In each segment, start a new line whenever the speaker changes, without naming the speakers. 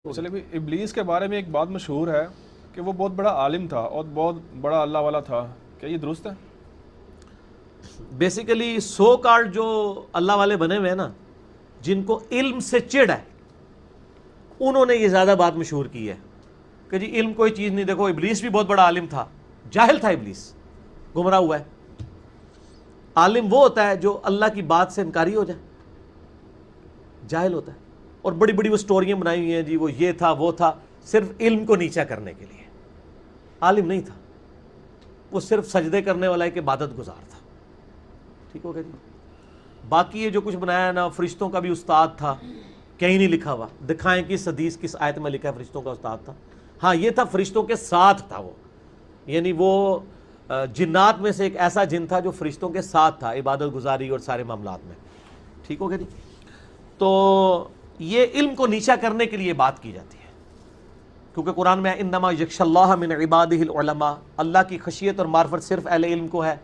چلے بھی ابلیس کے بارے میں ایک بات مشہور ہے کہ وہ بہت بڑا عالم تھا اور بہت بڑا اللہ والا تھا، کیا یہ درست ہے؟
بیسیکلی سو کارڈ جو اللہ والے بنے ہوئے ہیں نا، جن کو علم سے چڑ ہے، انہوں نے یہ زیادہ بات مشہور کی ہے کہ جی علم کوئی چیز نہیں. دیکھو ابلیس بھی بہت بڑا عالم تھا، جاہل تھا ابلیس، گمراہ ہوا ہے. عالم وہ ہوتا ہے جو اللہ کی بات سے انکاری ہو جائے، جاہل ہوتا ہے. اور بڑی بڑی وہ سٹوریاں بنائی ہوئی ہیں جی وہ یہ تھا وہ تھا، صرف علم کو نیچا کرنے کے لیے. عالم نہیں تھا وہ، صرف سجدے کرنے والا ایک عبادت گزار تھا. ٹھیک ہو گیا جی. باقی یہ جو کچھ بنایا ہے نا، فرشتوں کا بھی استاد تھا، کہیں نہیں لکھا ہوا. دکھائیں کس حدیث کس آیت میں لکھا ہے فرشتوں کا استاد تھا؟ ہاں یہ تھا فرشتوں کے ساتھ تھا وہ، یعنی وہ جنات میں سے ایک ایسا جن تھا جو فرشتوں کے ساتھ تھا عبادت گزاری اور سارے معاملات میں. ٹھیک ہو گیا جی. تو یہ علم کو نیچا کرنے کے لیے بات کی جاتی ہے، کیونکہ قرآن میں انما یخشی اللہ من عبادہ العلماء، اللہ کی خشیت اور معرفت صرف اہل علم کو ہے.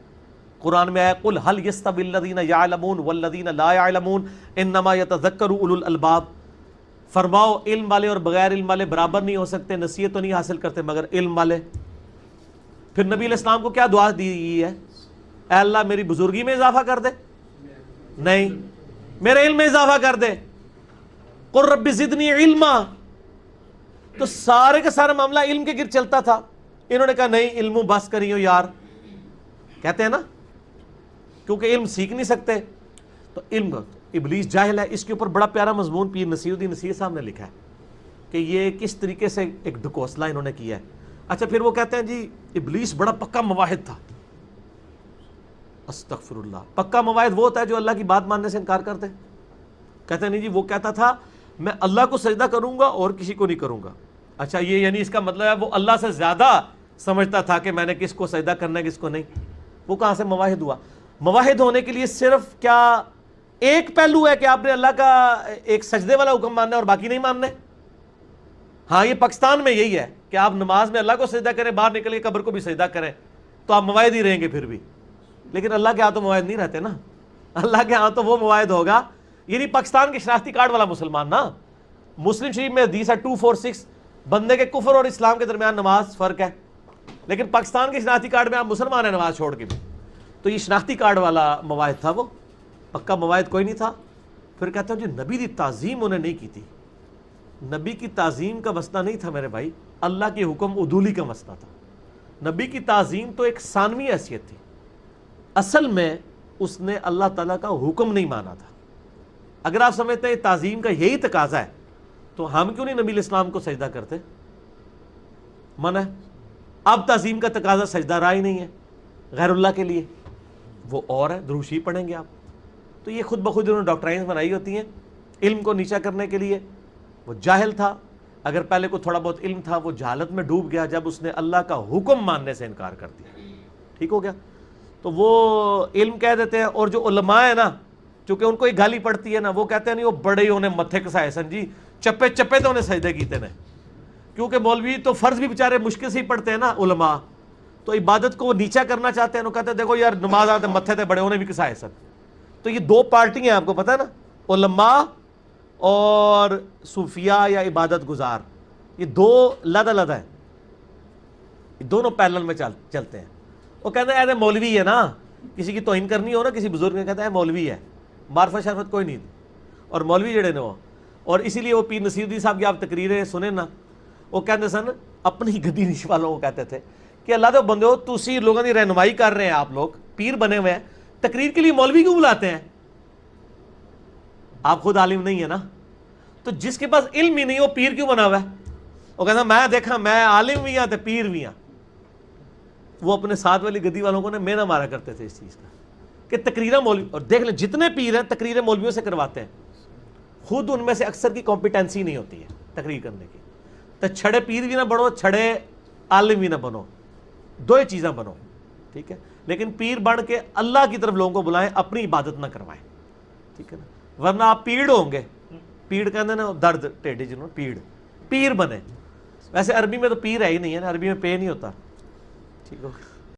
قرآن میں ہے قل هل يستوی الذین یعلمون والذین لا یعلمون انما یتذکر اولو الالباب، فرماؤ علم والے اور بغیر علم والے برابر نہیں ہو سکتے، نصیحت تو نہیں حاصل کرتے مگر علم والے. پھر نبی علیہ السلام کو کیا دعا دی گئی ہے؟ اے اللہ میری بزرگی میں اضافہ کر دے، نہیں میرے علم میں اضافہ کر دے. قل رب زدنی علما، تو سارے کا سارا معاملہ علم کے گرد چلتا تھا. انہوں نے کہا نہیں علم بس کریو یار، کہتے ہیں نا، کیونکہ علم سیکھ نہیں سکتے. تو علم ابلیس جاہل ہے. اس کے اوپر بڑا پیارا مضمون پیر نصیر الدین نصیر صاحب نے لکھا ہے کہ یہ کس طریقے سے ایک ڈھکوسلا انہوں نے کیا ہے. اچھا پھر وہ کہتے ہیں جی ابلیس بڑا پکا مواحد تھا. استغفر اللہ. پکا مواحد وہ ہوتا ہے جو اللہ کی بات ماننے سے انکار کرتے. کہتے ہیں نہیں جی وہ کہتا تھا میں اللہ کو سجدہ کروں گا اور کسی کو نہیں کروں گا. اچھا یہ یعنی اس کا مطلب ہے وہ اللہ سے زیادہ سمجھتا تھا کہ میں نے کس کو سجدہ کرنا ہے کس کو نہیں. وہ کہاں سے مواحد ہوا؟ مواحد ہونے کے لیے صرف کیا ایک پہلو ہے کہ آپ نے اللہ کا ایک سجدے والا حکم ماننا ہے اور باقی نہیں ماننا ہے؟ ہاں یہ پاکستان میں یہی ہے کہ آپ نماز میں اللہ کو سجدہ کریں، باہر نکل کے قبر کو بھی سجدہ کریں تو آپ مواحد ہی رہیں گے پھر بھی. لیکن اللہ کے ہاں تو مواحد نہیں رہتے نا. اللہ کے ہاں تو وہ مواحد ہوگا، یعنی پاکستان کے شناختی کارڈ والا مسلمان نا. مسلم شریف میں حدیث ہے 246 بندے کے کفر اور اسلام کے درمیان نماز فرق ہے، لیکن پاکستان کے شناختی کارڈ میں آپ مسلمان ہیں نماز چھوڑ کے بھی. تو یہ شناختی کارڈ والا مواحد تھا، وہ پکا مواحد کوئی نہیں تھا. پھر کہتا ہوں جی نبی کی تعظیم انہیں نہیں کی تھی. نبی کی تعظیم کا مسئلہ نہیں تھا میرے بھائی، اللہ کے حکم عدولی کا مسئلہ تھا. نبی کی تعظیم تو ایک ثانوی حیثیت تھی، اصل میں اس نے اللہ تعالیٰ کا حکم نہیں مانا تھا. اگر آپ سمجھتے ہیں تعظیم کا یہی تقاضا ہے تو ہم کیوں نہیں نبی علیہ السلام کو سجدہ کرتے؟ منع ہے. اب تعظیم کا تقاضا سجدہ رہا ہی نہیں ہے غیر اللہ کے لیے، وہ اور ہے دروشی پڑھیں گے آپ. تو یہ خود بخود انہوں نے ڈاکٹرائنز بنائی ہوتی ہیں علم کو نیچا کرنے کے لیے. وہ جاہل تھا، اگر پہلے کو تھوڑا بہت علم تھا وہ جہالت میں ڈوب گیا جب اس نے اللہ کا حکم ماننے سے انکار کر دیا. ٹھیک ہو گیا. تو وہ علم کہہ دیتے ہیں. اور جو علماء ہیں نا، چونکہ ان کو ایک گالی پڑتی ہے نا، وہ کہتے ہیں نہیں وہ بڑے ہی انہیں متھے کسائے سن جی، چپے چپے تو انہیں سجدے کیتے ہیں. کیونکہ مولوی تو فرض بھی بیچارے مشکل سے ہی پڑھتے ہیں نا، علماء تو عبادت کو وہ نیچا کرنا چاہتے ہیں. وہ کہتے ہیں دیکھو یار نماز آتے متھے تے بڑے انہیں بھی کسائے سن. تو یہ دو پارٹی ہیں، آپ کو پتہ ہے نا، علماء اور صوفیاء یا عبادت گزار. یہ دو لدا لدا ہیں، یہ دونوں پیرلل میں چلتے ہیں. وہ کہتے ہیں ایسے مولوی ہے نا، کسی کی توہین کرنی ہو نا کسی بزرگ نے، کہتا ہے مولوی ہے، معرفت شرفت کوئی نہیں. اور مولوی جڑے نے وہ، اور اسی لیے وہ پیر نصیر الدین صاحب کی آپ تقریریں سنیں نا، وہ کہتے سن اپنی گدی نش والوں کو کہتے تھے کہ اللہ دے بندے ہو تسی لوگوں کی رہنمائی کر رہے ہیں، آپ لوگ پیر بنے ہوئے ہیں، تقریر کے لیے مولوی کیوں بلاتے ہیں؟ آپ خود عالم نہیں ہے نا، تو جس کے پاس علم ہی نہیں وہ پیر کیوں بنا ہوا ہے؟ وہ کہتا میں دیکھا میں عالم بھی ہاں تو پیر بھی ہاں. وہ اپنے ساتھ والی گدی والوں کو مینا مارا کرتے تھے اس چیز کا کہ تقریریں مولوی، اور دیکھ لیں جتنے پیر ہیں تقریریں مولویوں سے کرواتے ہیں. خود ان میں سے اکثر کی کمپیٹنسی نہیں ہوتی ہے تقریر کرنے کی. تو چھڑے پیر بھی نہ بنو، چھڑے عالم بھی نہ بنو، دو ہی چیزیں بنو. ٹھیک ہے، لیکن پیر بن کے اللہ کی طرف لوگوں کو بلائیں، اپنی عبادت نہ کروائیں. ٹھیک ہے نا، ورنہ آپ پیڑ ہوں گے. پیڑ کہتے ہیں نا درد ٹیڈی جنہوں، پیر بنے. ویسے عربی میں تو پیر ہے ہی نہیں ہے نا، عربی میں پے نہیں ہوتا. ٹھیک ہو.